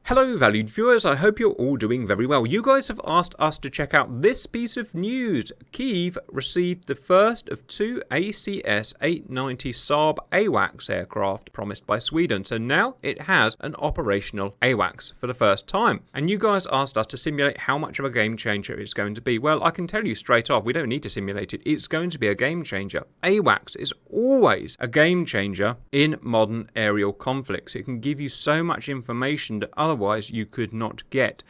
Hello valued viewers, I hope you're all doing very well. You guys have asked us to check out this piece of news. Kyiv received the first of two ACS 890 Saab AWACS aircraft promised by Sweden. So now it has an operational AWACS for the first time. And you guys asked us to simulate how much of a game changer it's going to be. Well, I can tell you straight off, we don't need to simulate it. It's going to be a game changer. AWACS is always a game changer in modern aerial conflicts. It can give you so much information that otherwise you could not get.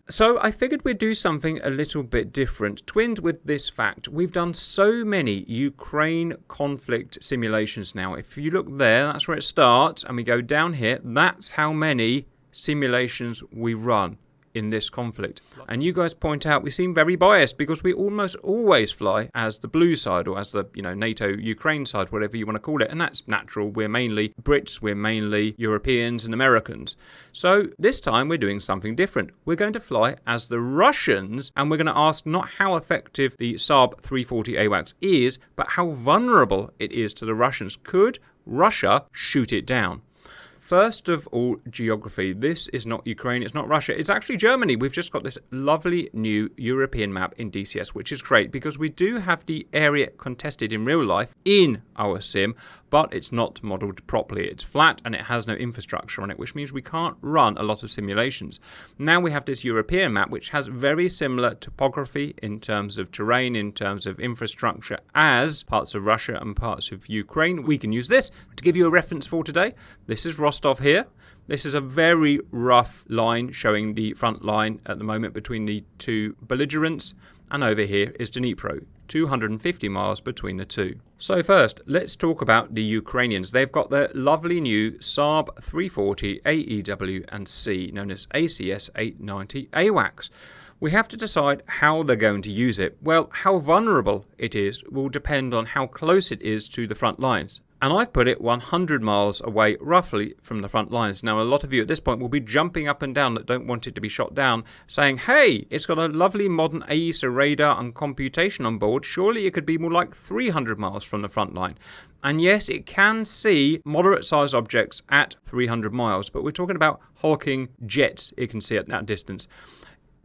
So I figured we'd do something a little bit different, twinned with this fact. We've done so many Ukraine conflict simulations now. If you look there, that's where it starts, and we go down here, that's how many simulations we run in this conflict. And you guys point out we seem very biased because we almost always fly as the blue side, or as the NATO Ukraine side, whatever you want to call it, and that's natural. We're mainly Brits, we're mainly Europeans and Americans. So this time we're doing something different. We're going to fly as the Russians, and we're going to ask not how effective the Saab 340 AWACS is, but how vulnerable it is to the Russians. Could Russia shoot it down? First of all, geography. This is not Ukraine, it's not Russia, it's actually Germany. We've just got this lovely new European map in DCS, which is great because we do have the area contested in real life in our sim, but it's not modelled properly. It's flat and it has no infrastructure on it, which means we can't run a lot of simulations. Now we have this European map, which has very similar topography in terms of terrain, in terms of infrastructure, as parts of Russia and parts of Ukraine. We can use this to give you a reference for today. This is Rostov here. This is a very rough line showing the front line at the moment between the two belligerents. And over here is Dnipro, 250 miles between the two. So first, let's talk about the Ukrainians. They've got their lovely new Saab 340 AEW and C, known as ACS 890 AWACS. We have to decide how they're going to use it. Well, how vulnerable it is will depend on how close it is to the front lines. And I've put it 100 miles away, roughly, from the front lines. Now, a lot of you at this point will be jumping up and down that don't want it to be shot down, saying, hey, it's got a lovely modern AESA radar and computation on board. Surely it could be more like 300 miles from the front line. And yes, it can see moderate-sized objects at 300 miles, but we're talking about hulking jets it can see at that distance.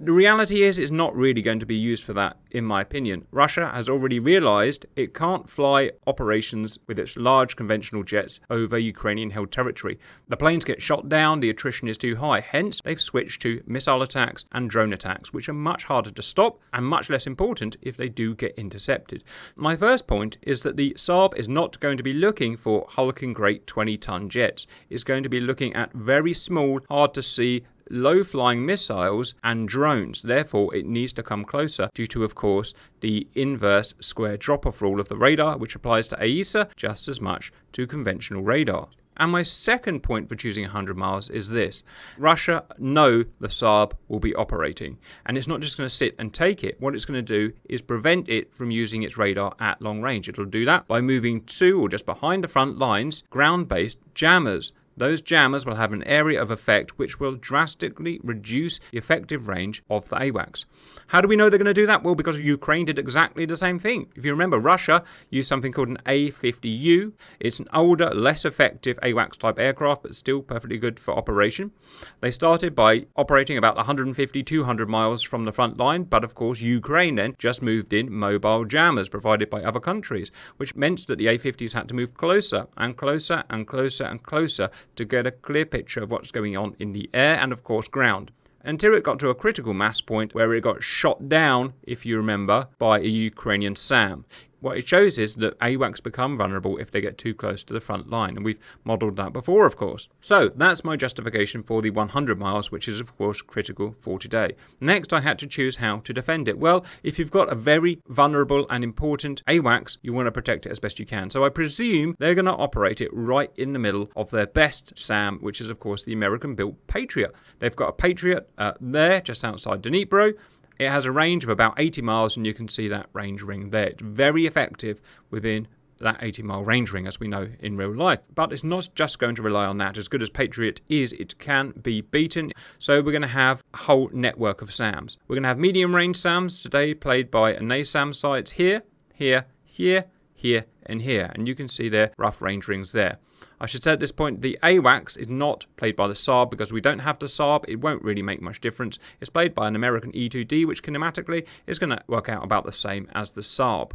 The reality is it's not really going to be used for that, in my opinion. Russia has already realised it can't fly operations with its large conventional jets over Ukrainian-held territory. The planes get shot down, the attrition is too high. Hence, they've switched to missile attacks and drone attacks, which are much harder to stop and much less important if they do get intercepted. My first point is that the Saab is not going to be looking for hulking great 20-ton jets. It's going to be looking at very small, hard-to-see, low-flying missiles and drones. Therefore, it needs to come closer due to, of course, the inverse square drop-off rule of the radar, which applies to AESA just as much to conventional radar. And my second point for choosing 100 miles is this. Russia know the Saab will be operating, and it's not just going to sit and take it. What it's going to do is prevent it from using its radar at long range. It'll do that by moving to, or just behind the front lines, ground-based jammers. Those jammers will have an area of effect which will drastically reduce the effective range of the AWACS. How do we know they're going to do that? Well, because Ukraine did exactly the same thing. If you remember, Russia used something called an A-50U. It's an older, less effective AWACS type aircraft, but still perfectly good for operation. They started by operating about 150-200 miles from the front line, but of course Ukraine then just moved in mobile jammers provided by other countries, which meant that the A-50s had to move closer and closer and closer and closer to get a clear picture of what's going on in the air and, of course, ground. Until it got to a critical mass point where it got shot down, if you remember, by a Ukrainian SAM. What it shows is that AWACS become vulnerable if they get too close to the front line, and we've modelled that before, of course. So that's my justification for the 100 miles, which is, of course, critical for today. Next, I had to choose how to defend it. Well, if you've got a very vulnerable and important AWACS, you want to protect it as best you can. So I presume they're going to operate it right in the middle of their best SAM, which is, of course, the American-built Patriot. They've got a Patriot there, just outside Dnipro. It has a range of about 80 miles, and you can see that range ring there. It's very effective within that 80-mile range ring, as we know in real life. But it's not just going to rely on that. As good as Patriot is, it can be beaten. So we're going to have a whole network of SAMs. We're going to have medium-range SAMs today, played by NASAM sites here, here, here, here, and here. And you can see their rough range rings there. I should say at this point, the AWACS is not played by the Saab because we don't have the Saab. It won't really make much difference. It's played by an American E2D, which kinematically is going to work out about the same as the Saab.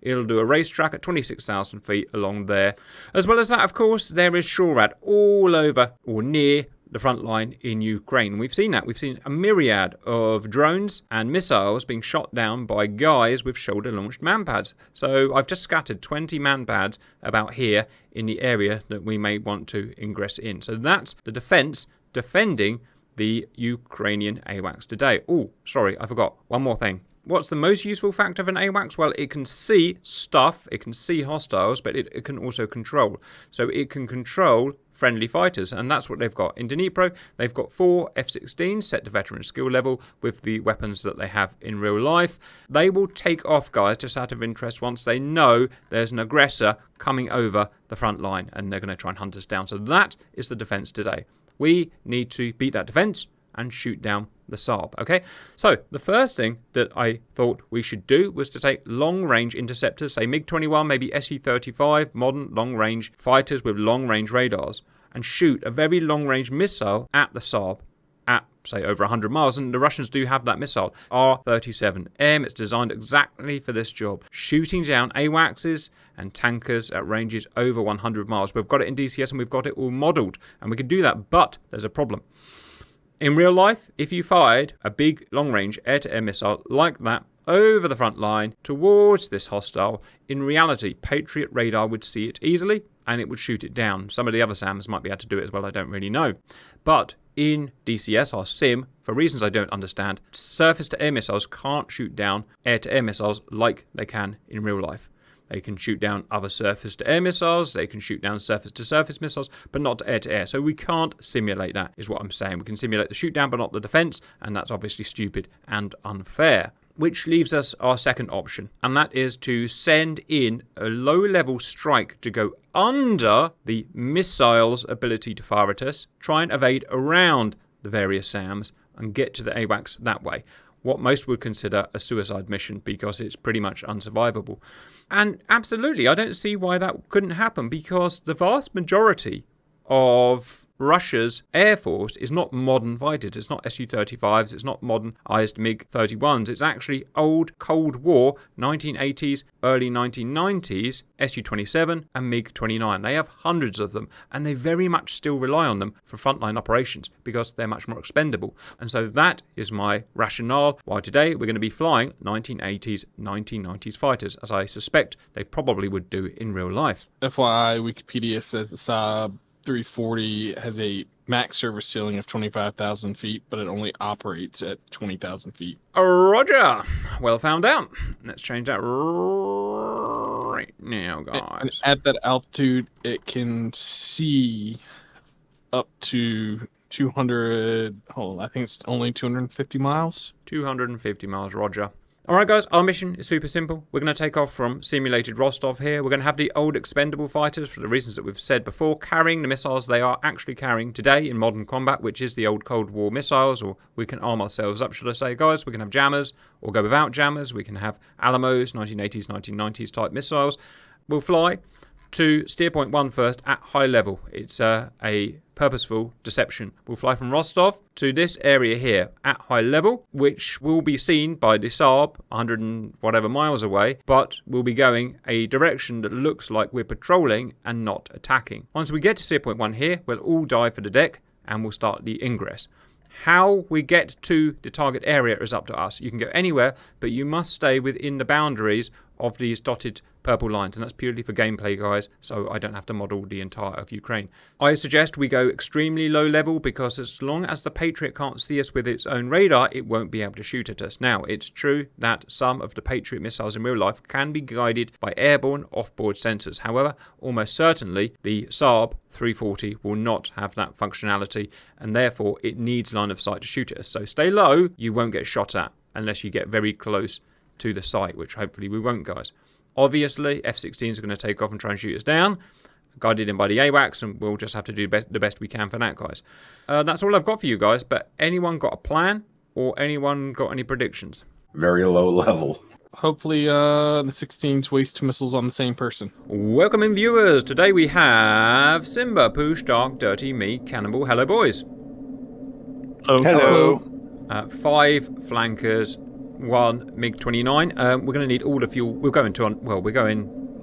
It'll do a racetrack at 26,000 feet along there. As well as that, of course, there is SHORAD all over or near the front line in Ukraine. We've seen that. We've seen a myriad of drones and missiles being shot down by guys with shoulder-launched manpads. So I've just scattered 20 manpads about here in the area that we may want to ingress in. So that's the defense defending the Ukrainian AWACS today. Oh, sorry, I forgot. One more thing. What's the most useful factor of an AWACS? Well, it can see stuff, it can see hostiles, but it can also control. So it can control friendly fighters, and that's what they've got. In Dnipro, they've got 4 F-16s set to veteran skill level with the weapons that they have in real life. They will take off, guys, just out of interest, once they know there's an aggressor coming over the front line, and they're going to try and hunt us down. So that is the defense today. We need to beat that defense and shoot down the Saab, okay? So the first thing that I thought we should do was to take long-range interceptors, say MiG-21, maybe Su-35, modern long-range fighters with long-range radars, and shoot a very long-range missile at the Saab at, say, over 100 miles. And the Russians do have that missile, R-37M. It's designed exactly for this job, shooting down AWACSs and tankers at ranges over 100 miles. We've got it in DCS and we've got it all modeled, and we can do that, but there's a problem. In real life, if you fired a big long-range air-to-air missile like that over the front line towards this hostile, in reality, Patriot radar would see it easily and it would shoot it down. Some of the other SAMs might be able to do it as well, I don't really know. But in DCS, our sim, for reasons I don't understand, surface-to-air missiles can't shoot down air-to-air missiles like they can in real life. They can shoot down other surface-to-air missiles, they can shoot down surface-to-surface missiles, but not air-to-air. So we can't simulate that, is what I'm saying. We can simulate the shoot-down, but not the defense, and that's obviously stupid and unfair. Which leaves us our second option, and that is to send in a low-level strike to go under the missile's ability to fire at us, try and evade around the various SAMs, and get to the AWACS that way. What most would consider a suicide mission because it's pretty much unsurvivable. And absolutely, I don't see why that couldn't happen, because the vast majority of Russia's air force is not modern fighters. It's not Su-35s, it's not modernized MiG-31s. It's actually old Cold War, 1980s, early 1990s, Su-27 and MiG-29. They have hundreds of them, and they very much still rely on them for frontline operations because they're much more expendable. And so that is my rationale why today we're going to be flying 1980s, 1990s fighters, as I suspect they probably would do in real life. FYI, Wikipedia says the Saab 340 has a max service ceiling of 25,000 feet, but it only operates at 20,000 feet. Roger. Well found out. Let's change that right now, guys. And at that altitude, it can see up to 200. I think it's only 250 miles. 250 miles, Roger. Alright guys, our mission is super simple. We're going to take off from simulated Rostov here. We're going to have the old expendable fighters, for the reasons that we've said before, carrying the missiles they are actually carrying today in modern combat, which is the old Cold War missiles, or we can arm ourselves up, should I say, guys. We can have jammers, or go without jammers. We can have Alamos, 1980s, 1990s type missiles. We'll fly to steer point 1 first at high level. It's a purposeful deception. We'll fly from Rostov to this area here at high level, which will be seen by the Saab 100 and whatever miles away, but we'll be going a direction that looks like we're patrolling and not attacking. Once we get to steer point 1 here, we'll all dive for the deck and we'll start the ingress. How we get to the target area is up to us. You can go anywhere, but you must stay within the boundaries of these dotted purple lines, and that's purely for gameplay, guys, so I don't have to model the entire of Ukraine. I suggest we go extremely low level, because as long as the Patriot can't see us with its own radar, it won't be able to shoot at us. Now, it's true that some of the Patriot missiles in real life can be guided by airborne off-board sensors. However, almost certainly the Saab 340 will not have that functionality, and therefore it needs line of sight to shoot at us. So stay low, you won't get shot at unless you get very close to the site, which hopefully we won't, guys. Obviously, F-16s are going to take off and try and shoot us down, guided in by the AWACS, and we'll just have to do the best we can for that, guys. That's all I've got for you guys, but anyone got a plan, or anyone got any predictions? Very low level. hopefully the 16s waste missiles on the same person. Welcome in, viewers. Today we have Simba, Poosh, Dark, Dirty, me, Cannibal. Hello, boys. Hello. 5 flankers, 1 MiG-29. We're going to need all the fuel. We're going,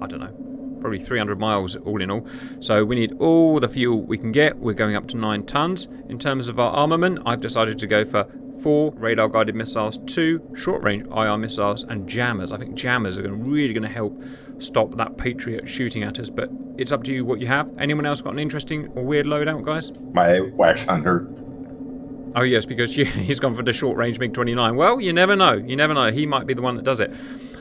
I don't know, probably 300 miles all in all. So we need all the fuel we can get. We're going up to 9 tons. In terms of our armament, I've decided to go for 4 radar-guided missiles, 2 short-range IR missiles, and jammers. I think jammers are really going to help stop that Patriot shooting at us, but it's up to you what you have. Anyone else got an interesting or weird loadout, guys? My AWACS hunter. Oh yes, because he's gone for the short-range MiG-29. Well, you never know. You never know. He might be the one that does it.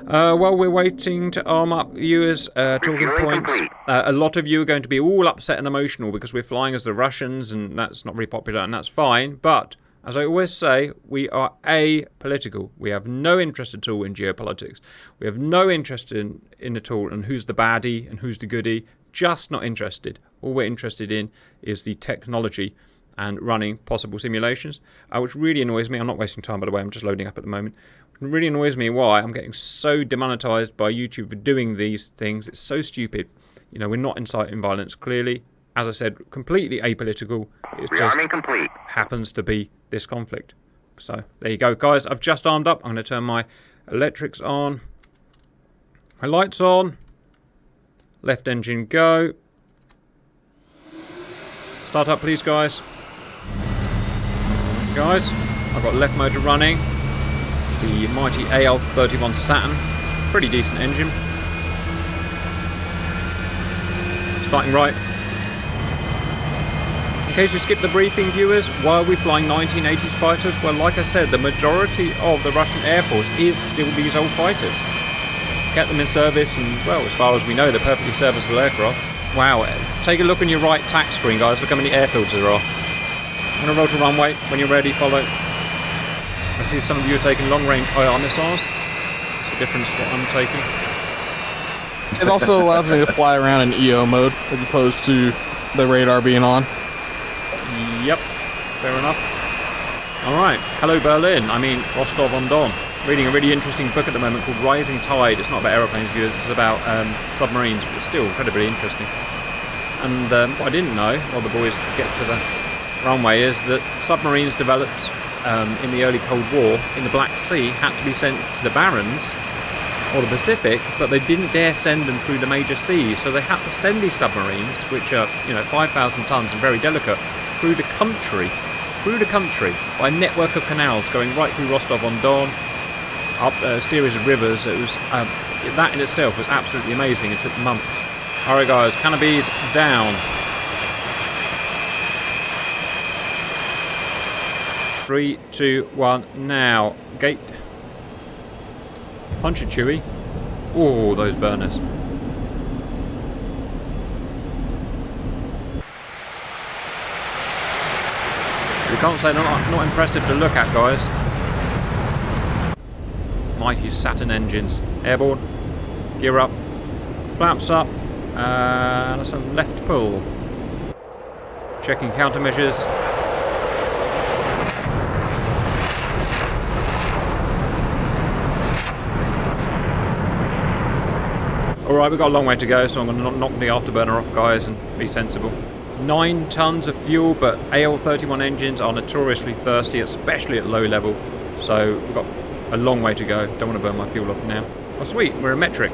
While we're waiting to arm up, viewers, talking points. A lot of you are going to be all upset and emotional because we're flying as the Russians, and that's not very popular, and that's fine. But as I always say, we are apolitical. We have no interest at all in geopolitics. We have no interest in at all in who's the baddie and who's the goodie. Just not interested. All we're interested in is the technology and running possible simulations, which really annoys me. I'm not wasting time, by the way. I'm just loading up at the moment. It really annoys me why I'm getting so demonetized by YouTube for doing these things. It's so stupid. You know, we're not inciting violence, clearly. As I said, completely apolitical. It just happens to be this conflict. So, there you go, guys. I've just armed up. I'm going to turn my electrics on. My lights on. Left engine go. Start up, please, guys. Guys, I've got left motor running. The mighty AL31 Saturn. Pretty decent engine. Starting right. In case you skipped the briefing, viewers, why are we flying 1980s fighters? Well, like I said, the majority of the Russian Air Force is still these old fighters. Kept them in service, and, well, as far as we know, they're perfectly serviceable aircraft. Wow, take a look on your right tack screen, guys. Look how many airfields there are. I'm going to roll to runway. When you're ready, follow. I see some of you are taking long-range IR missiles. It's a difference to what I'm taking. It also allows me to fly around in EO mode as opposed to the radar being on. Yep, fair enough. Alright, hello Berlin. I mean, Rostov-on-Don. Reading a really interesting book at the moment called Rising Tide. It's not about aeroplanes, viewers. It's about submarines, but it's still incredibly interesting. And what I didn't know, while the boys get to the runway, is that submarines developed in the early Cold War in the Black Sea had to be sent to the Barents or the Pacific, but they didn't dare send them through the major seas, so they had to send these submarines, which are 5,000 tons and very delicate, through the country by a network of canals going right through Rostov-on-Don, up a series of rivers. It was that in itself was absolutely amazing. It took months. All right, guys, canopies down. 3, 2, 1, now. Gate. Punch it, Chewie. Oh, those burners. You can't say not impressive to look at, guys. Mighty Saturn engines. Airborne. Gear up. Flaps up. That's a left pull. Checking countermeasures. Alright, we've got a long way to go, so I'm going to knock the afterburner off, guys, and be sensible. 9 tons of fuel, but AL31 engines are notoriously thirsty, especially at low level. So we've got a long way to go. Don't want to burn my fuel off now. Oh sweet, we're a metric.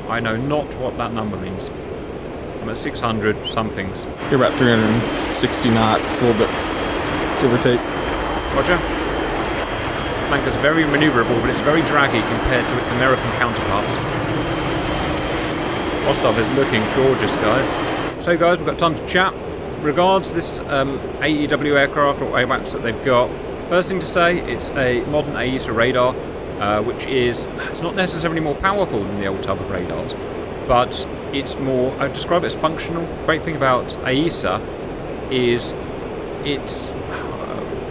I know not what that number means. I'm at 600 somethings. You're about 360 knots, a little bit, give or take. Roger. Flanker's very manoeuvrable, but it's very draggy compared to its American counterparts. Rostov is looking gorgeous, guys. So guys, we've got time to chat. Regards this AEW aircraft or AWACS that they've got. First thing to say, it's a modern AESA radar, which is, it's not necessarily more powerful than the old type of radars, but it's more, I'd describe it as functional. Great thing about AESA is it's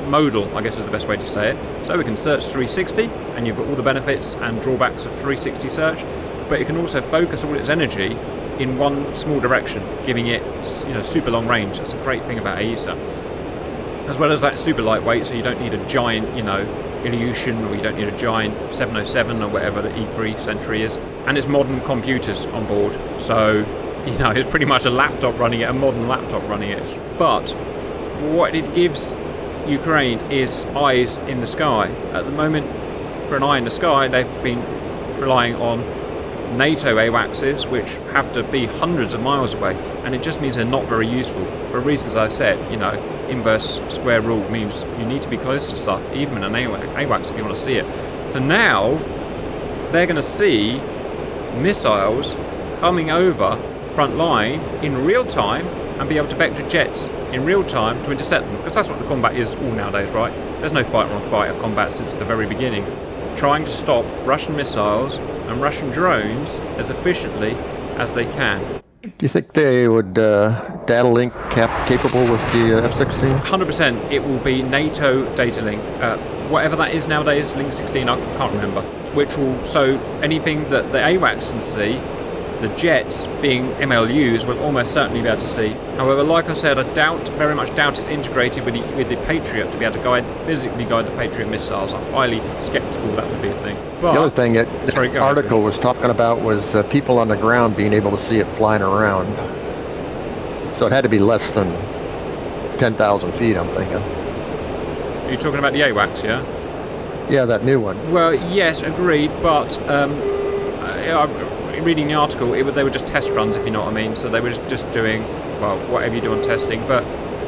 modal, I guess is the best way to say it. So we can search 360, and you've got all the benefits and drawbacks of 360 search, but it can also focus all its energy in one small direction, giving it, super long range. That's a great thing about AESA. As well as that super lightweight, so you don't need a giant, Ilyushin, or you don't need a giant 707 or whatever the E3 Sentry is. And it's modern computers on board, so it's pretty much a laptop running it, a modern laptop running it. But what it gives Ukraine is eyes in the sky. At the moment, for an eye in the sky, they've been relying on NATO AWACSs, which have to be hundreds of miles away, and it just means they're not very useful. For reasons I said, inverse square rule means you need to be close to stuff, even in an AWACS if you want to see it. So now, they're going to see missiles coming over front line in real time and be able to vector jets in real time to intercept them, because that's what the combat is all nowadays, right? There's no fighter-on-fighter combat since the very beginning. Trying to stop Russian missiles and Russian drones as efficiently as they can. Do you think they would data link capable with the F-16? 100% it will be NATO data link. Whatever that is nowadays, Link 16, I can't remember. Which will, so anything that the AWACS can see, the jets being MLUs will almost certainly be able to see. However, like I said, I very much doubt it's integrated with the Patriot to be able to physically guide the Patriot missiles. I'm highly sceptical that would be a thing. But, the other thing the article was talking about was people on the ground being able to see it flying around. So it had to be less than 10,000 feet, I'm thinking. Are you talking about the AWACS, yeah? Yeah, that new one. Well, yes, agreed, but reading the article, they were just test runs, if you know what I mean. So they were just doing, whatever you do on testing. But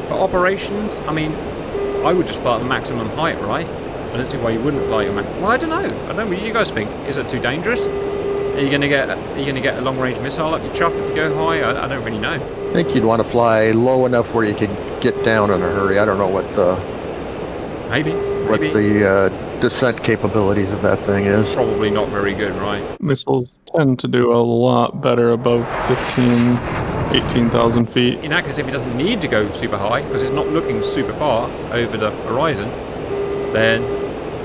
for operations, I would just fly at the maximum height, right? I don't see why you wouldn't fly your maximum. Well, I don't know. I don't know what you guys think. Is it too dangerous? Are you gonna get a long range missile up your chuff if you go high? I don't really know. I think you'd want to fly low enough where you could get down in a hurry. I don't know what the descent capabilities of that thing is. Probably not very good, right? Missiles tend to do a lot better above 18,000 feet. In that case, if it doesn't need to go super high, because it's not looking super far over the horizon, then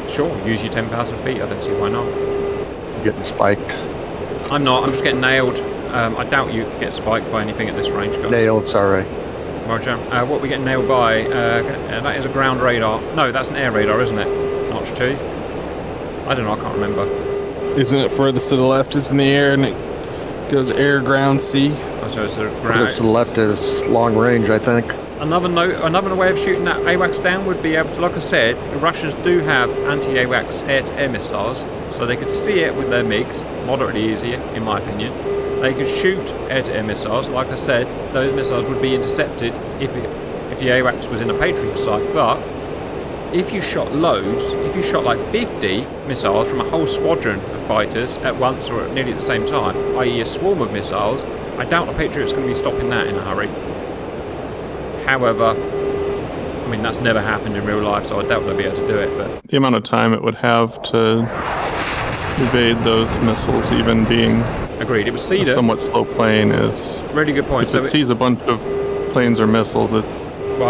sure, use your 10,000 feet. I don't see why not. Getting spiked. I'm not. I'm just getting nailed. I doubt you get spiked by anything at this range, guys. Nailed, sorry. Roger. What we get nailed by, that is a ground radar. No, that's an air radar, isn't it? Notch 2. I don't know, I can't remember. Isn't it furthest to the left? It's in the air and it goes air, ground, sea. Oh, so it's a ground. Furthest to the left is long range, I think. Another way of shooting that AWACS down would be able to, like I said, the Russians do have anti-AWACS air-to-air missiles, so they could see it with their MiGs, moderately easier, in my opinion. They could shoot air-to-air missiles. Like I said, those missiles would be intercepted if the AWACS was in a Patriot site, but if you shot loads, if you shot like 50 missiles from a whole squadron of fighters at once or nearly at the same time, i.e. a swarm of missiles, I doubt a Patriot's going to be stopping that in a hurry. However, that's never happened in real life, so I doubt they'll be able to do it. But the amount of time it would have to evade those missiles, even being agreed, it was Cedar. A somewhat slow plane is really good point. If it sees a bunch of planes or missiles, it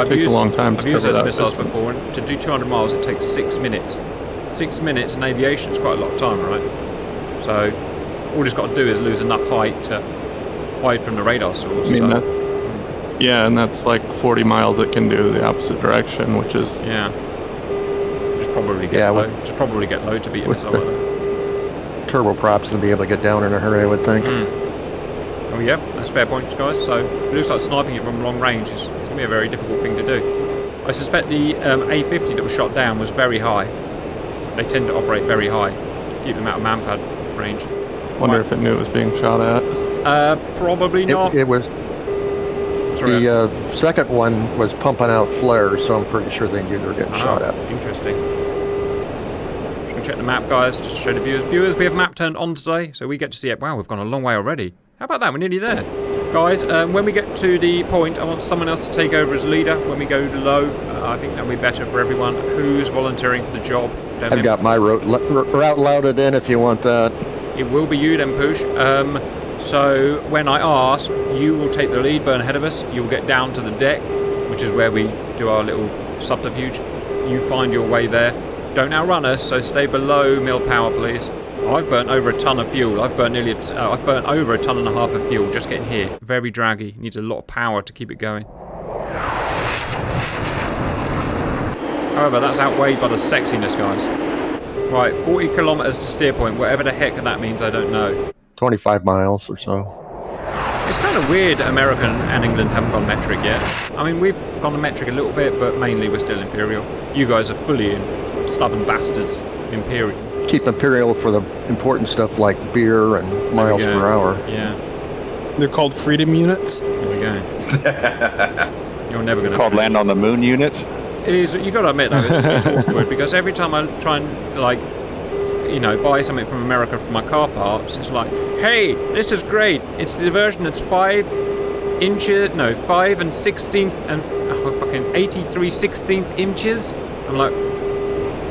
takes a long time to I've used cover those that missiles distance. before, and to do 200 miles it takes 6 minutes. 6 minutes in aviation is quite a lot of time, right? So all it's got to do is lose enough height to hide from the radar source. Yeah, and that's like 40 miles it can do the opposite direction, which is... Yeah. Just probably get low. Just probably get low to beat a missile like that. Turboprops to be able to get down in a hurry, I would think. Oh yeah, that's fair points, guys. So it looks like sniping it from long range is going to be a very difficult thing to do. I suspect the A50 that was shot down was very high. They tend to operate very high, keep them out of manpad range. Wonder if it knew it was being shot at. Probably not. It was. The second one was pumping out flares, so I'm pretty sure they knew they were getting shot at. Interesting. Just going to check the map, guys, just to show the viewers. We have map turned on today, so we get to see it. Wow, we've gone a long way already. How about that? We're nearly there. Guys, when we get to the point, I want someone else to take over as leader. When we go low, I think that would be better for everyone who's volunteering for the job. I've got my route loaded in if you want that. It will be you then, Push. So when I ask, you will take the lead, burn ahead of us. You will get down to the deck, which is where we do our little subterfuge. You find your way there. Don't outrun us, so stay below mil power, please. I've burnt over a ton of fuel. I've burnt over a ton and a half of fuel just getting here. Very draggy. Needs a lot of power to keep it going. However, that's outweighed by the sexiness, guys. Right, 40 kilometers to steer point, whatever the heck that means, I don't know. 25 miles or so. It's kind of weird that America and England haven't gone metric yet. I mean, we've gone metric a little bit, but mainly we're still Imperial. You guys are fully stubborn bastards, Imperial. Keep Imperial for the important stuff like beer and miles per hour. Yeah. They're called freedom units. There we go. You're never going to... Called land on the moon units. It is, you got to admit though, it's awkward because every time I try and like, you know, buy something from America for my car parts, it's like, hey, this is great. It's the version that's 5 and 16th and fucking 83/16th inches. I'm like,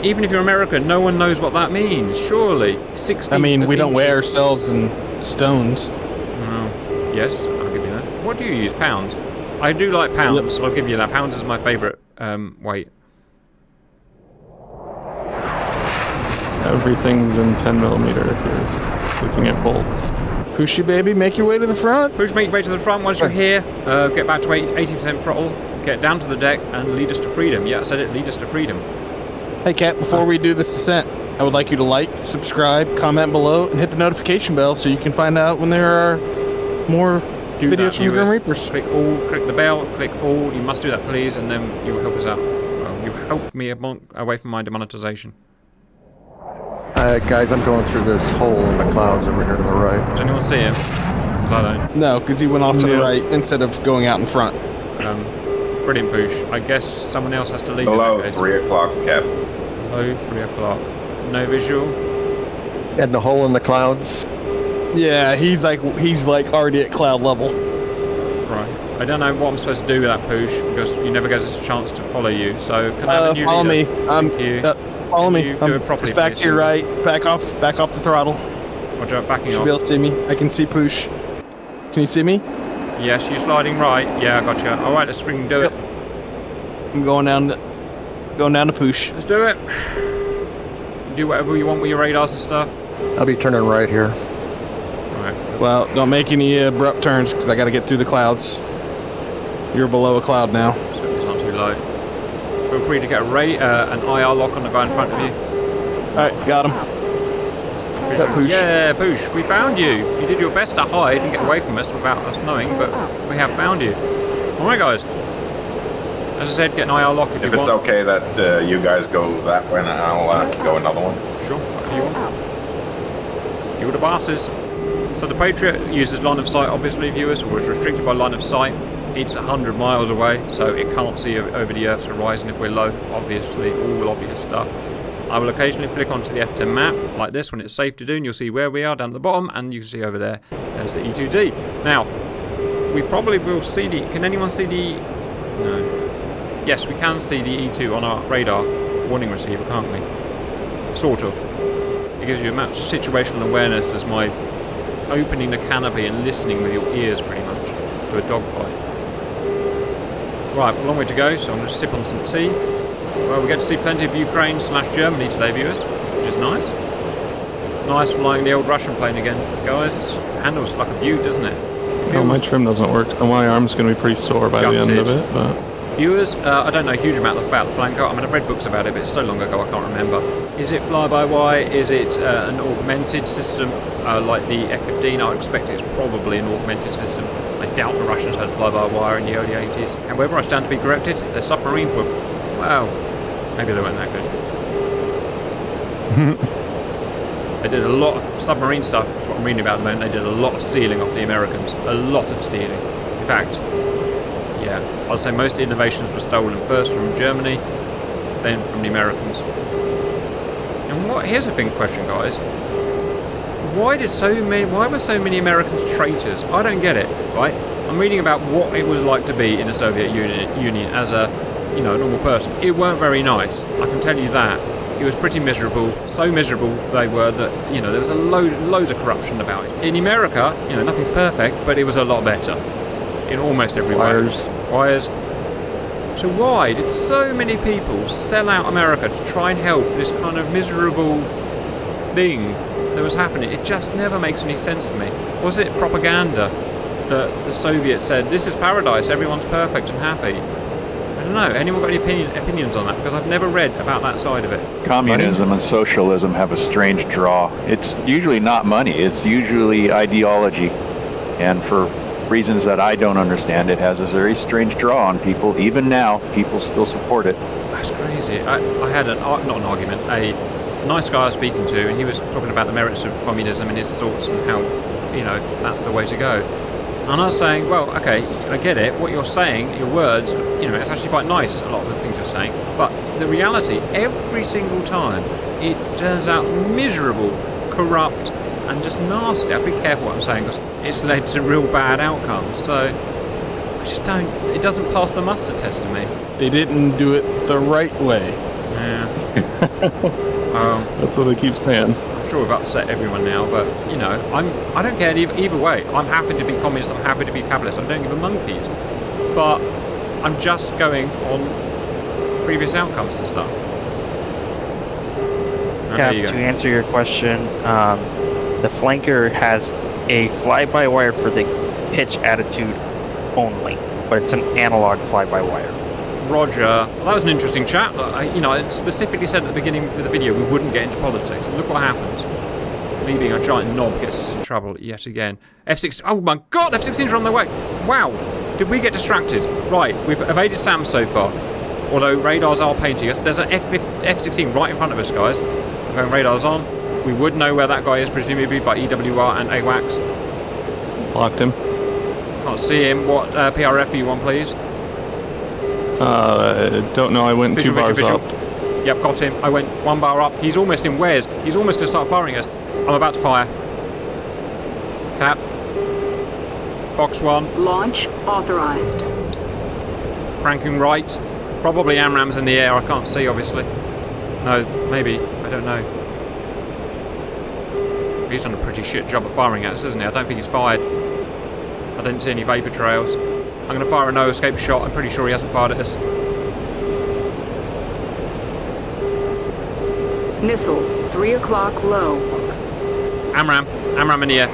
even if you're American, no one knows what that means. Surely, 16th. I mean, we don't inches. weigh ourselves in stones. Oh, yes, I'll give you that. What do you use? Pounds. I do like pounds, so I'll give you that. Pounds is my favourite weight. Everything's in 10mm if you're looking at bolts. Pushy baby, make your way to the front. Push, make your way to the front. Once you're here, get back to 80% throttle, get down to the deck, and lead us to freedom. Yeah, I said it, lead us to freedom. Hey Kat, before we do this descent, I would like you to like, subscribe, comment below, and hit the notification bell so you can find out when there are more videos from the Grim Reapers. Click all, click the bell, click all. You must do that, please, and then you will help us out. Well, you help me away from my demonetization. Guys, I'm going through this hole in the clouds over here to the right. Does anyone see him? Because I don't. No, because he went off to the right instead of going out in front. Brilliant, Poosh. I guess someone else has to lead. Hello, 3 o'clock, Cap. Hello, 3 o'clock. No visual. And the hole in the clouds. Yeah, he's like already at cloud level. Right. I don't know what I'm supposed to do with that, Poosh, because you never gave us a chance to follow you. So can I have a new follow leader? me. Thank you. Follow me. You do it properly, just back please. to your right. Back off the throttle. Roger, backing You should off. be able to see me. I can see Poosh. Can you see me? Yes, you sliding right. Yeah, I gotcha. All right, let's freaking do it. I'm going down to Poosh. Let's do it. Do whatever you want with your radars and stuff. I'll be turning right here. Right. Well, don't make any abrupt turns because I got to get through the clouds. You're below a cloud now. So it's not too low. Feel free to get an IR lock on the guy in front of you. All right, got him. That Poosh. Yeah, Poosh, we found you. You did your best to hide and get away from us without us knowing, but we have found you. All right, guys. As I said, get an IR lock if you If it's want. okay that you guys go that way and I'll go another one. Sure, whatever you want. You're the bosses. So the Patriot uses line of sight, obviously, viewers, or is restricted by line of sight. It's 100 miles away, so it can't see over the Earth's horizon if we're low, obviously, all obvious stuff. I will occasionally flick onto the F10 map, like this, when it's safe to do, and you'll see where we are down at the bottom, and you can see over there, there's the E2D. Now, we probably will see the... Can anyone see the... No. Yes, we can see the E2 on our radar warning receiver, can't we? Sort of. It gives you a much situational awareness as my opening the canopy and listening with your ears, pretty much, to a dogfight. Right, a long way to go, so I'm going to sip on some tea. Well, we get to see plenty of Ukraine/Germany today, viewers, which is nice. Nice flying the old Russian plane again, guys. It handles like a beaut, doesn't it? Oh, my trim doesn't work, so my arm's going to be pretty sore by the end of it. But viewers, I don't know a huge amount about the flanker. I mean, I've read books about it, but it's so long ago I can't remember. Is it fly-by-wire? Is it an augmented system like the F-15? I would expect it's probably an augmented system. I doubt the Russians had fly-by-wire in the early 80s. However, I stand to be corrected. Their submarines were, well, maybe they weren't that good. They did a lot of submarine stuff. That's what I'm reading about at the moment. They did a lot of stealing off the Americans. A lot of stealing. In fact, yeah, I'd say most innovations were stolen first from Germany, then from the Americans. And here's a question, guys. Why were so many Americans traitors? I don't get it, right? I'm reading about what it was like to be in the Soviet Union as a, normal person. It weren't very nice. I can tell you that. It was pretty miserable. So miserable they were that, there was loads of corruption about it. In America, nothing's perfect, but it was a lot better. In almost every way. Wires. So why did so many people sell out America to try and help this kind of miserable thing that was happening? It just never makes any sense to me. Was it propaganda that the Soviets said, this is paradise, everyone's perfect and happy? I don't know. Anyone got any opinions on that? Because I've never read about that side of it. Communism and socialism have a strange draw. It's usually not money. It's usually ideology. And for reasons that I don't understand, it has a very strange draw on people. Even now, people still support it. That's crazy. I had not an argument, a nice guy I was speaking to, and he was talking about the merits of communism and his thoughts and how, that's the way to go. And I was saying, well, okay, I get it. What you're saying, your words, it's actually quite nice, a lot of the things you're saying. But the reality, every single time, it turns out miserable, corrupt, and just nasty. I'll be careful what I'm saying because it's led to real bad outcomes. So I just don't, it doesn't pass the muster test to me. They didn't do it the right way. Yeah. That's what they keep saying. I'm sure we've upset everyone now, but I don't care either way. I'm happy to be communist, I'm happy to be capitalist, I don't give a monkeys. But I'm just going on previous outcomes and stuff. Yeah, to answer your question, the flanker has a fly-by-wire for the pitch attitude only, but it's an analog fly-by-wire. Roger. Well, that was an interesting chat. I specifically said at the beginning of the video we wouldn't get into politics. Look what happened. Me being a giant knob gets us in trouble yet again. F-16. Oh my God, F-16s are on their way. Wow. Did we get distracted? Right, we've evaded Sam so far. Although radars are painting us. There's an F-16 right in front of us, guys. I'm going radars on. We would know where that guy is, presumably by EWR and AWACS. Locked him. Can't see him. What PRF are you on, please? Don't know. I went Visual, 2 bars visual. up. Yep, got him. I went 1 bar up. He's almost in Wares. He's almost going to start firing us. I'm about to fire. Cap. Box 1. Launch authorized. Cranking right. Probably AMRAM's in the air. I can't see, obviously. No, maybe. I don't know. He's done a pretty shit job of firing at us, hasn't he? I don't think he's fired. I didn't see any vapor trails. I'm going to fire a no-escape shot. I'm pretty sure he hasn't fired at us. Missile, 3 o'clock low. AMRAM. AMRAM in the air.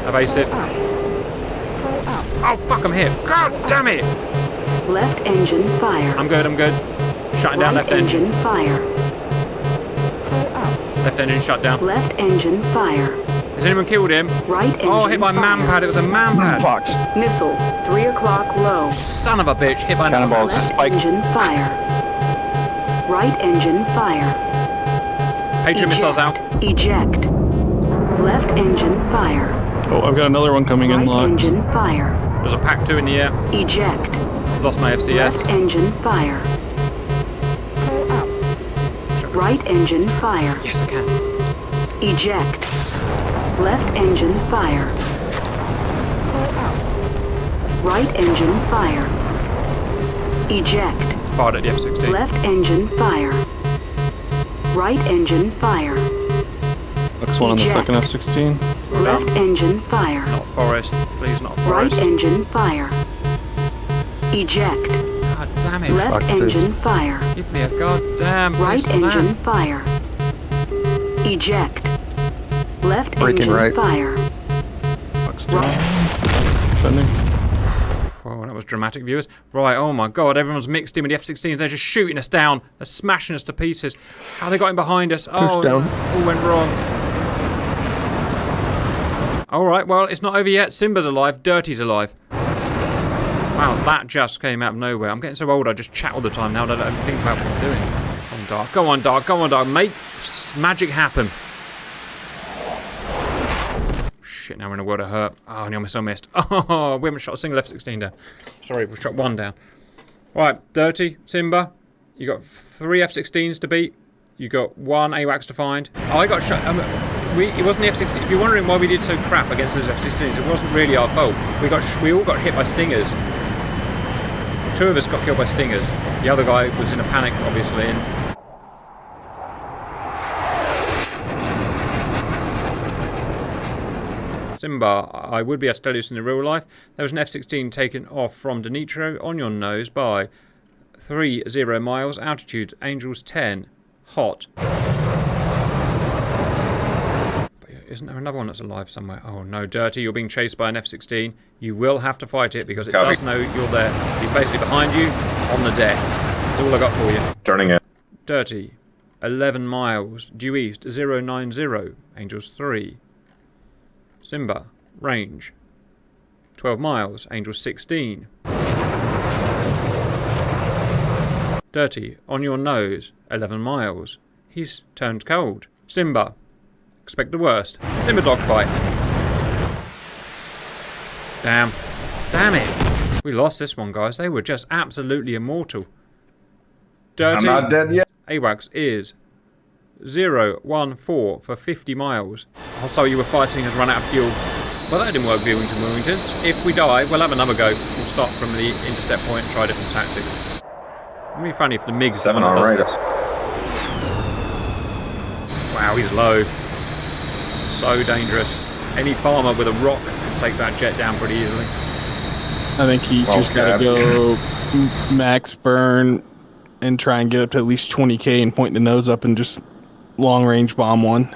Evasive. Oh, fuck, I'm here. God damn it! Left engine fire. I'm good, I'm good. Shutting down Right left engine. fire. Left engine shut down. Left engine fire. Has anyone killed him? Right engine Oh, hit by a fire. man-pad. It was a man-pad. Fox. Missile, 3 o'clock low. Son of a bitch. Hit by another Cannonballs. man. Left Spike. engine fire. Right engine fire. Patriot missiles out. Eject. Left engine fire. Oh, I've got another one coming in Right locked. engine fire. There's a Pac 2 in the air. Eject. I've lost my FCS. Left engine fire. Right engine fire. Yes, I can. Eject. Left engine fire. Right engine fire. Eject. Fired at the F-16. Left engine fire. Right engine fire. Next one on the Eject. second F-16. Well done. Left engine fire. Not forest. Please, not Right forest. engine fire. Eject. God damn it. Left Fuck, dude. engine fire. Give me a goddamn place Right to engine land. fire. Eject. Left Braking engine right. fire. Fox 2. Sending. Oh, that was dramatic, viewers. Right, oh my God, everyone's mixed in with the F-16s. They're just shooting us down. They're smashing us to pieces. How they got in behind us. Oh, down. all went wrong. All right, well, it's not over yet. Simba's alive. Dirty's alive. Wow, that just came out of nowhere. I'm getting so old, I just chat all the time now that I don't think about what I'm doing. Come on, Dark. Go on, Dark. Go on, Dark. Make magic happen. Shit, now we're in a world of hurt. Oh, I almost missed. Oh, we haven't shot a single F-16 down. Sorry, we've shot 1 down. Right, Dirty, Simba. You got 3 F-16s to beat. You got 1 AWACS to find. Oh, I got shot. It wasn't the F-16. If you're wondering why we did so crap against those F-16s, it wasn't really our fault. We all got hit by Stingers. 2 of us got killed by Stingers. The other guy was in a panic, obviously. And Simba, I would be able to tell you this in the real life. There was an F-16 taken off from Denitro on your nose by 30 miles, altitude Angels 10, hot. But isn't there another one that's alive somewhere? Oh no, Dirty, you're being chased by an F-16. You will have to fight it because it Copy. does know you're there. He's basically behind you. on the deck. That's all I got for you. Turning in. Dirty. 11 miles. Due east 090. Angels 3. Simba. Range. 12 miles. Angels 16. Dirty. On your nose. 11 miles. He's turned cold. Simba. Expect the worst. Simba dogfight. Damn. Damn it. We lost this one, guys. They were just absolutely immortal. Dirty. I'm not dead yet. AWACS is 014 for 50 miles. Also, you were fighting has run out of fuel. Well, that didn't work, Viewington Wilmingtons. If we die, we'll have another go. We'll start from the intercept point and try a different tactic. It'd be funny if the MiG's 7 on radar. Wow, he's low. So dangerous. Any farmer with a rock can take that jet down pretty easily. I think he's just got to go max burn and try and get up to at least 20k and point the nose up and just long range bomb one.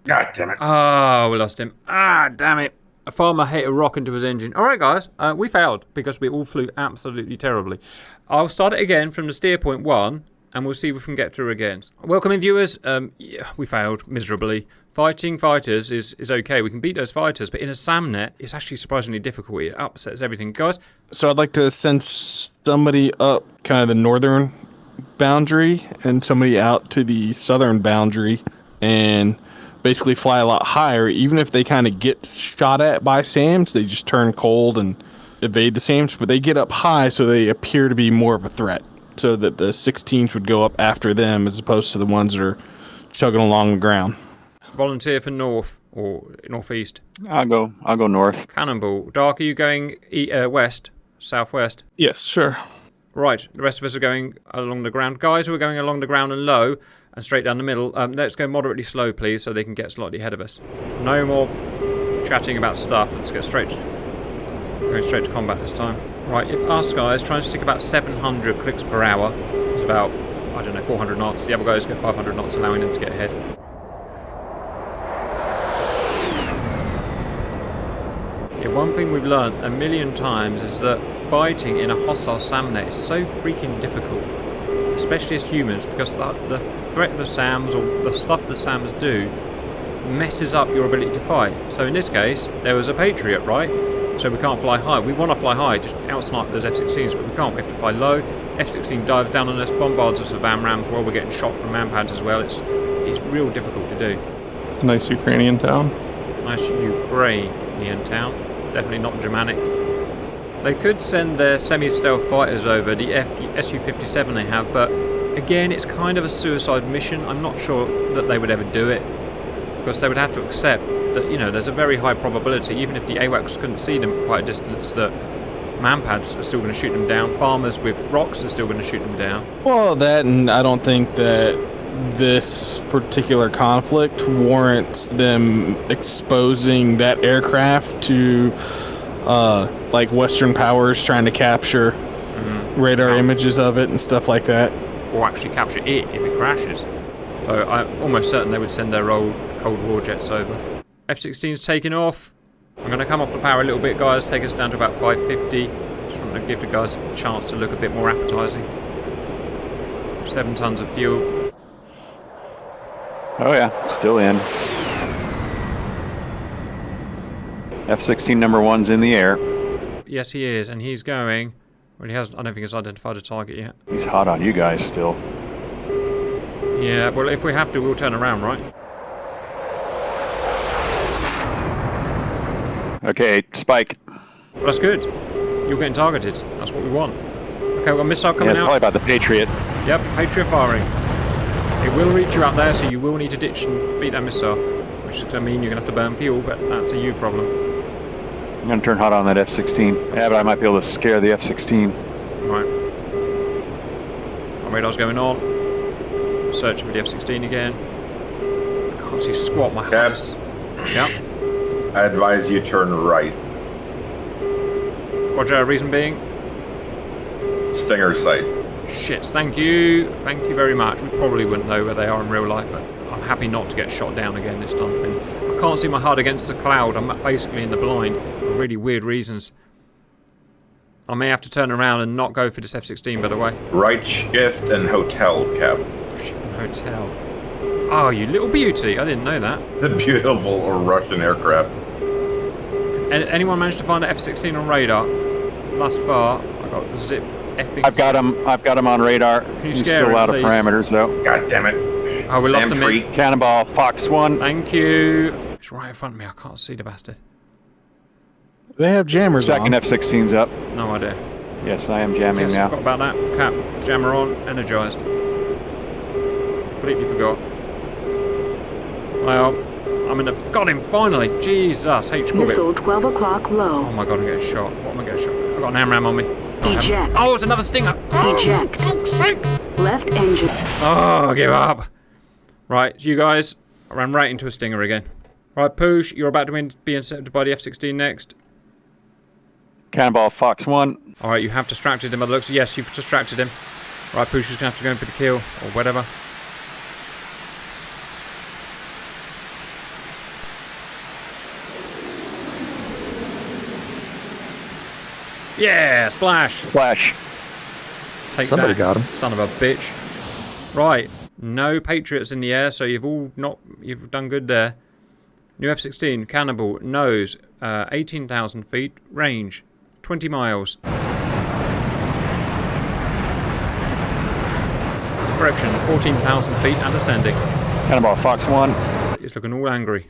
God damn it. Oh, we lost him. Ah, damn it. A farmer hit a rock into his engine. All right, guys. We failed because we all flew absolutely terribly. I'll start it again from the steer point 1, and we'll see if we can get through again. Welcome in, viewers. Yeah, we failed miserably. Fighting fighters is okay. We can beat those fighters, but in a SAMnet, it's actually surprisingly difficult. It upsets everything. Guys? So I'd like to send somebody up kind of the northern boundary and somebody out to the southern boundary and basically fly a lot higher. Even if they kind of get shot at by SAMs, they just turn cold and evade the SAMs, but they get up high so they appear to be more of a threat, so that the 16s would go up after them as opposed to the ones that are chugging along the ground. Volunteer for north or northeast. I'll go north. Cannonball. Dark, are you going west? Southwest? Yes, sure. Right, the rest of us are going along the ground. Guys who are going along the ground and low and straight down the middle, let's go moderately slow, please, so they can get slightly ahead of us. No more chatting about stuff. Let's get going straight to combat this time. Right, if us guys try and stick about 700 clicks per hour, it's about, I don't know, 400 knots. The other guys get 500 knots, allowing them to get ahead. Yeah, one thing we've learned a million times is that fighting in a hostile SAMnet is so freaking difficult, especially as humans, because the threat of the SAMs or the stuff the SAMs do messes up your ability to fight. So in this case, there was a Patriot, right? So we can't fly high. We want to fly high, just outsnipe those F-16s, but we can't. We have to fly low. F-16 dives down on us, bombards us with AMRAAMs while we're getting shot from manpads as well. It's real difficult to do. Nice Ukrainian town. Nice Ukrainian town. Definitely not Germanic. They could send their semi-stealth fighters over, the Su-57 they have, but again, it's kind of a suicide mission. I'm not sure that they would ever do it, because they would have to accept that, you know, there's a very high probability, even if the AWACS couldn't see them for quite a distance, that manpads are still going to shoot them down. Farmers with rocks are still going to shoot them down. Well, that, and I don't think that this particular conflict warrants them exposing that aircraft to like Western powers trying to capture radar images of it and stuff like that, or actually capture it if it crashes. So I'm almost certain they would send their old Cold War jets over. F-16's taking off. I'm going to come off the power a little bit, guys, take us down to about 550. Just want to give the guys a chance to look a bit more appetizing. 7 tons of fuel. Oh yeah, still in. F-16 number 1's in the air. Yes, he is, and he's going. Well, he hasn't. I don't think he's identified a target yet. He's hot on you guys still. Yeah, well, if we have to, we'll turn around, right? Okay, spike. Well, that's good. You're getting targeted. That's what we want. Okay, we've got a missile coming Yeah, it's out. probably about the Patriot. Yep, Patriot firing. It will reach you out there, so you will need to ditch and beat that missile, which is going to mean you're going to have to burn fuel, but that's a you problem. I'm going to turn hot on that F-16. Yeah, but I might be able to scare the F-16. Right. Our radar's going on. Searching for the F-16 again. I can't see squat, my hardest. Yeah. I advise you turn right. Roger, reason being? Stinger sight. Shit, thank you. Thank you very much. We probably wouldn't know where they are in real life, but I'm happy not to get shot down again this time. And I can't see my HUD against the cloud. I'm basically in the blind for really weird reasons. I may have to turn around and not go for this F-16, by the way. Right shift and hotel, Cap. Hotel. Oh, you little beauty. I didn't know that. The beautiful Russian aircraft. Anyone managed to find an F-16 on radar? Thus far, I got zip effing. I've got him on radar. Can you He's scare still him, out of please? parameters though. God damn it. Oh, we lost him. Cannonball, Fox 1. Thank you. It's right in front of me. I can't see the bastard. They have jammers Second on. F-16's up. No idea. Yes, I am jamming Yes, now. forgot about that. Cap, jammer on, energized. Completely forgot. Well, I'm in the... Got him, finally! Jesus, H. Corbett. Missile 12 o'clock low. Oh my god, I'm getting shot. What am I getting shot? I've got an AMRAAM on me. Eject. Oh, it's another Stinger! Eject. Left engine. Oh, give up. Right, you guys, I ran right into a Stinger again. Right, Poosh, you're about to be intercepted by the F-16 next. Cannonball, Fox 1. Alright, you have distracted him by the looks. Yes, you've distracted him. Right, Poosh is going to have to go in for the kill, or whatever. Yeah, splash! Flash. Take Somebody that, got him. son of a bitch. Right, no Patriots in the air, so you've done good there. New F-16, Cannibal, nose, 18,000 feet, range, 20 miles. Correction, 14,000 feet and ascending. Cannonball, Fox 1. He's looking all angry.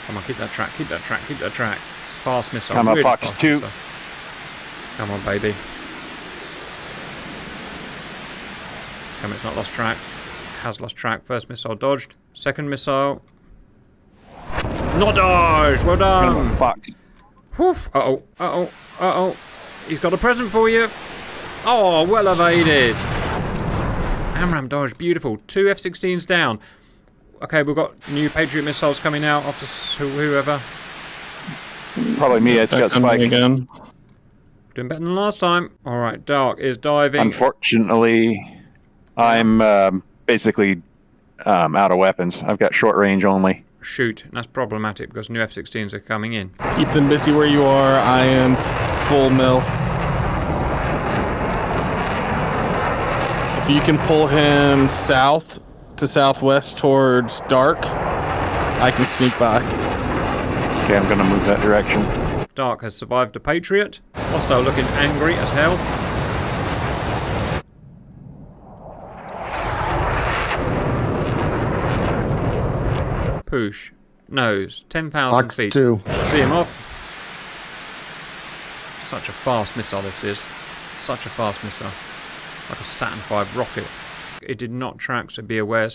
Come on, keep that track, keep that track, keep that track. It's fast missile. Come on, really Fox fast 2. missile. Come on, baby. Tell me it's not lost track. Has lost track. First missile dodged. Second missile. Not dodged! Well done! Cannonball, Fox. Woof! Uh-oh, uh-oh, uh-oh. He's got a present for you. Oh, well evaded. AMRAAM dodge, beautiful. 2 F-16s down. Okay, we've got new Patriot missiles coming out after whoever. Probably me, it's got Spike. Again. Doing better than last time. Alright, Dark is diving. Unfortunately, I'm basically out of weapons. I've got short range only. Shoot, and that's problematic because new F-16s are coming in. Keep them busy where you are. I am full mill. If you can pull him south to southwest towards Dark, I can sneak by. Okay, I'm gonna move that direction. Dark has survived a Patriot. Hostile looking angry as hell. Push. Nose. 10,000 Ox feet. 2. See him off. Such a fast missile this is. Such a fast missile. Like a Saturn V rocket. It did not track, so be aware.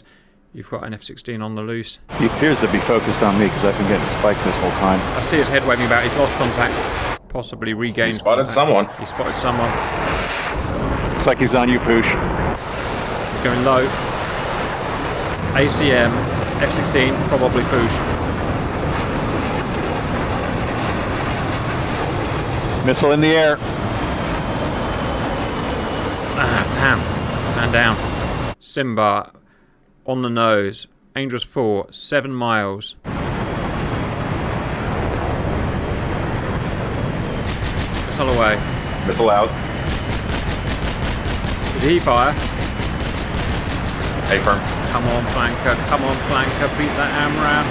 You've got an F-16 on the loose. He appears to be focused on me because I've been getting spiked this whole time. I see his head waving about. He's lost contact. Possibly regained. He spotted contact. someone. He spotted someone. It's like he's on you, Poosh. He's going low. ACM. F-16. Probably push. Missile in the air. Ah, damn. Man down. Simba. On the nose. Angels 4. 7 miles. Missile away. Missile out. Did he fire? Hey, firm. Come on, flanker. Come on, flanker. Beat that AMRAAM.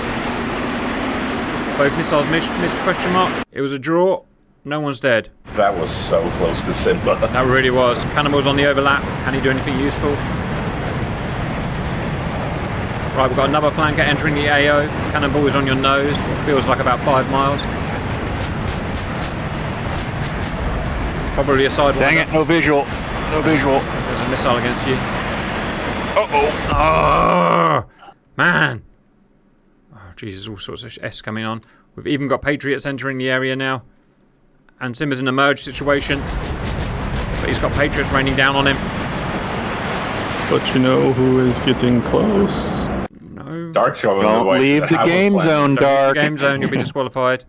Both missiles missed question mark. It was a draw. No one's dead. That was so close to Simba. That really was. Cannonball's on the overlap. Can he do anything useful? Right, we've got another flanker entering the AO. Cannonball is on your nose. What feels like about 5 miles. It's probably a sidewinder. Dang it, no visual. No visual. There's a missile against you. Uh-oh. Oh, man. Oh, Jesus, all sorts of S coming on. We've even got Patriots entering the area now. And Simba's in a merge situation. But he's got Patriots raining down on him. But you know who is getting close? No. Dark's going Don't away. leave the game zone, Don't leave Dark. the game zone, you'll be disqualified.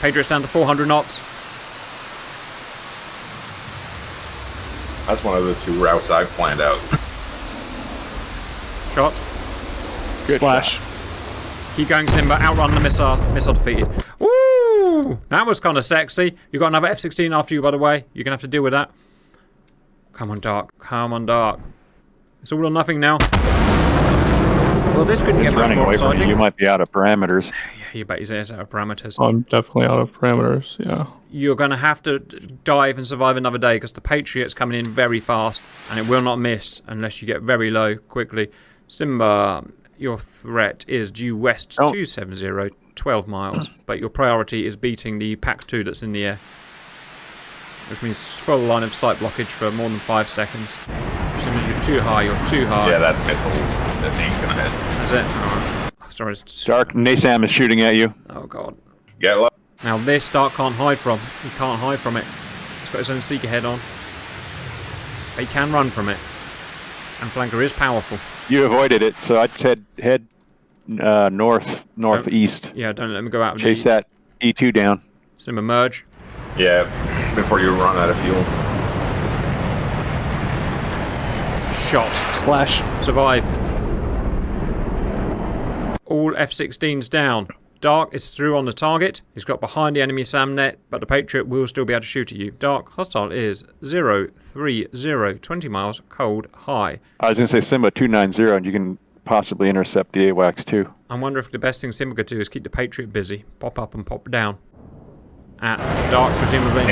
Patriots down to 400 knots. That's one of the 2 routes I've planned out. Shot. Good Splash. Keep going, Simba. Outrun the missile. Missile defeated. Woo! That was kind of sexy. You got another F-16 after you, by the way. You're going to have to deal with that. Come on, Dark. Come on, Dark. It's all or nothing now. Well, this couldn't get much more exciting. You might be out of parameters. Yeah, you bet his ass out of parameters. I'm definitely out of parameters, yeah. You're going to have to dive and survive another day because the Patriot's coming in very fast and it will not miss unless you get very low quickly. Simba, your threat is due west 270, 12 miles, but your priority is beating the Pac-2 that's in the air, which means full line of sight blockage for more than 5 seconds. As soon as you're too high, you're too high. Yeah, that missile, that ain't gonna hit. That's it? Alright. Oh, sorry. Dark, NASAM is shooting at you. Oh, God. Get low. Now this Dark can't hide from. He can't hide from it. He's got his own seeker head on. But he can run from it. And Flanker is powerful. You avoided it, so I'd head northeast. Yeah, don't let him go out of Chase that E2 down. Simba, merge. Yeah, before you run out of fuel. Shot. Splash. Survive. All F-16s down. Dark is through on the target. He's got behind the enemy SAM net, but the Patriot will still be able to shoot at you. Dark, hostile is 030, 20 miles, cold, high. I was going to say Simba 290, and you can possibly intercept the AWACS too. I wonder if the best thing Simba could do is keep the Patriot busy. Pop up and pop down. At Dark, presumably.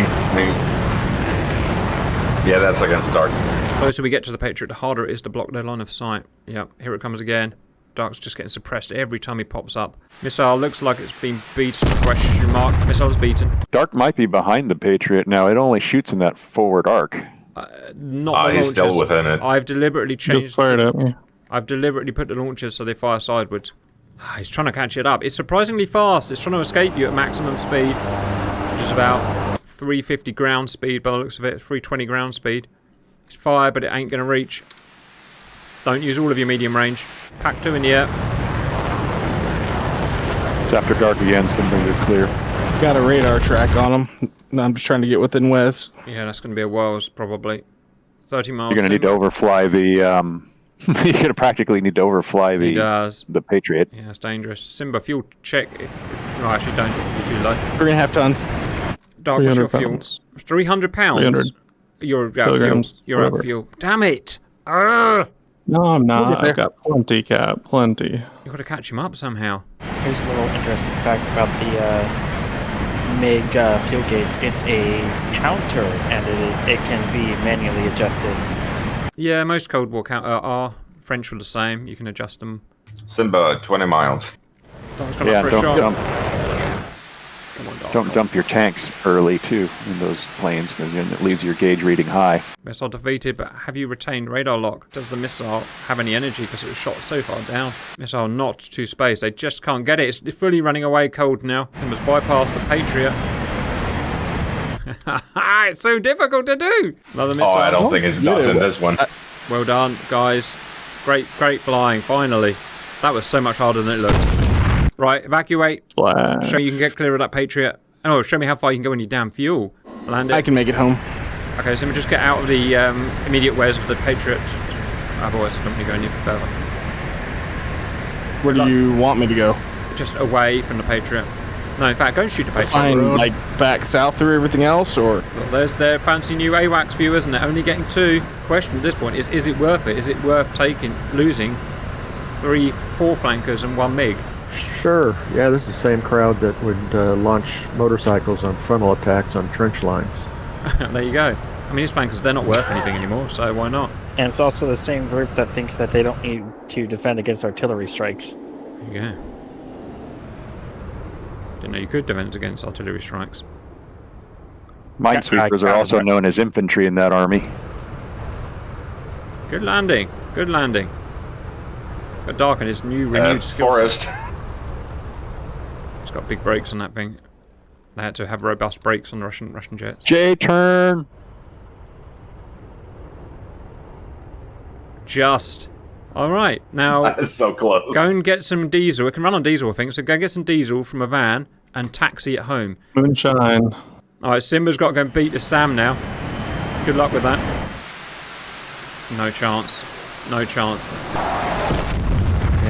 Yeah, that's against Dark. The closer we get to the Patriot, the harder it is to block their line of sight. Yep, here it comes again. Dark's just getting suppressed every time he pops up. Missile looks like it's been beaten, question mark. Missile's beaten. Dark might be behind the Patriot now. It only shoots in that forward arc. Not the he's still within it. I've deliberately changed. Fired at me. I've deliberately put the launchers so they fire sideways. He's trying to catch it up. It's surprisingly fast. It's trying to escape you at maximum speed, which is about 350 ground speed by the looks of it. 320 ground speed. It's fire, but it ain't going to reach. Don't use all of your medium range. Pac-2 in the air. It's after dark again, so things are clear. Got a radar track on him. I'm just trying to get within Wes. Yeah, that's going to be a whirls, probably. 30 miles. You're going to need to overfly the... you're going to practically need to overfly the Patriot. Yeah, it's dangerous. Simba, fuel check. No, actually don't. You're too low. 3.5 tons. Dark, what's your fuel? 300 pounds? 300 You're out of fuel. You're out of fuel. Damn it! Arrgh! No, I'm not. I've got plenty, Cap. Plenty. You've got to catch him up somehow. Here's a little interesting fact about the MiG fuel gauge. It's a counter, and it can be manually adjusted. Yeah, most Cold War are. French were the same. You can adjust them. Simba, 20 miles. Yeah, don't dump your tanks early, too, in those planes, because then it leaves your gauge reading high. Missile defeated, but have you retained radar lock? Does the missile have any energy because it was shot so far down? Missile not to space. They just can't get it. It's fully running away cold now. Simba's bypassed the Patriot. It's so difficult to do. Another missile. Oh, I don't think it's dodging this one. Well done, guys. Great flying, finally. That was so much harder than it looked. Right, evacuate. Splash. Show you can get clear of that Patriot. Oh, show me how far you can go in your damn fuel. Land it. I can make it home. Okay, so we just get out of the immediate wares of the Patriot. Otherwise, I don't want to go any further. Where do you want me to go? Just away from the Patriot. No, in fact, go and shoot the Patriot. Fine, like back south through everything else, or? Well, there's their fancy new AWACS view, isn't it? Only getting 2. Question at this point is it worth it? Is it worth losing 3, 4 flankers and 1 MiG? Sure. Yeah, this is the same crowd that would launch motorcycles on frontal attacks on trench lines. There you go. I mean, these flankers, they're not worth anything anymore, so why not? And it's also the same group that thinks that they don't need to defend against artillery strikes. There you go. Didn't know you could defend against artillery strikes. Minesweepers are also known as infantry in that army. Good landing. Good landing. Got Dark in his new renewed skill Forest. set. It's got big brakes on that thing. They had to have robust brakes on the Russian jets. J-turn! Just. Alright, now That is so close. go and get some diesel. It can run on diesel, I think, so go get some diesel from a van and taxi it home. Moonshine. Alright, Simba's got to go and beat the Sam now. Good luck with that. No chance. No chance.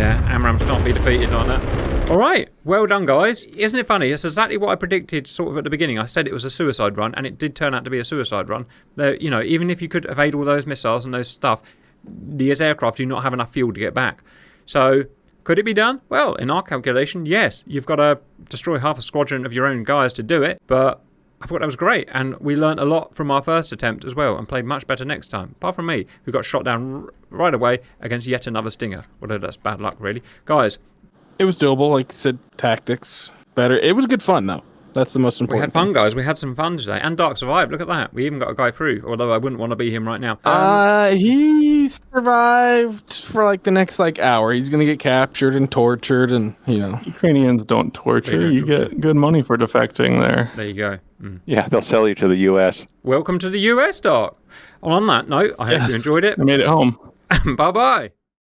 Yeah, AMRAAMs can't be defeated on that. All right, well done, guys. Isn't it funny? It's exactly what I predicted sort of at the beginning. I said it was a suicide run, and it did turn out to be a suicide run. Though, you know, even if you could evade all those missiles and those stuff, these aircraft do not have enough fuel to get back. So, could it be done? Well, in our calculation, yes. You've got to destroy half a squadron of your own guys to do it, but I thought that was great, and we learnt a lot from our first attempt as well, and played much better next time. Apart from me, who got shot down right away against yet another Stinger. Well, that's bad luck, really. Guys. It was doable, like you said, tactics better. It was good fun, though. That's the most important We had fun, guys. We had some fun today. And Dark survived. Look at that. We even got a guy through, although I wouldn't want to be him right now. He survived for like the next hour. He's going to get captured and tortured and, Ukrainians don't torture. You get good money for defecting there. There you go. Yeah, they'll sell you to the U.S. Welcome to the US, Dark. On that note, I hope you enjoyed it. I made it home. Bye-bye.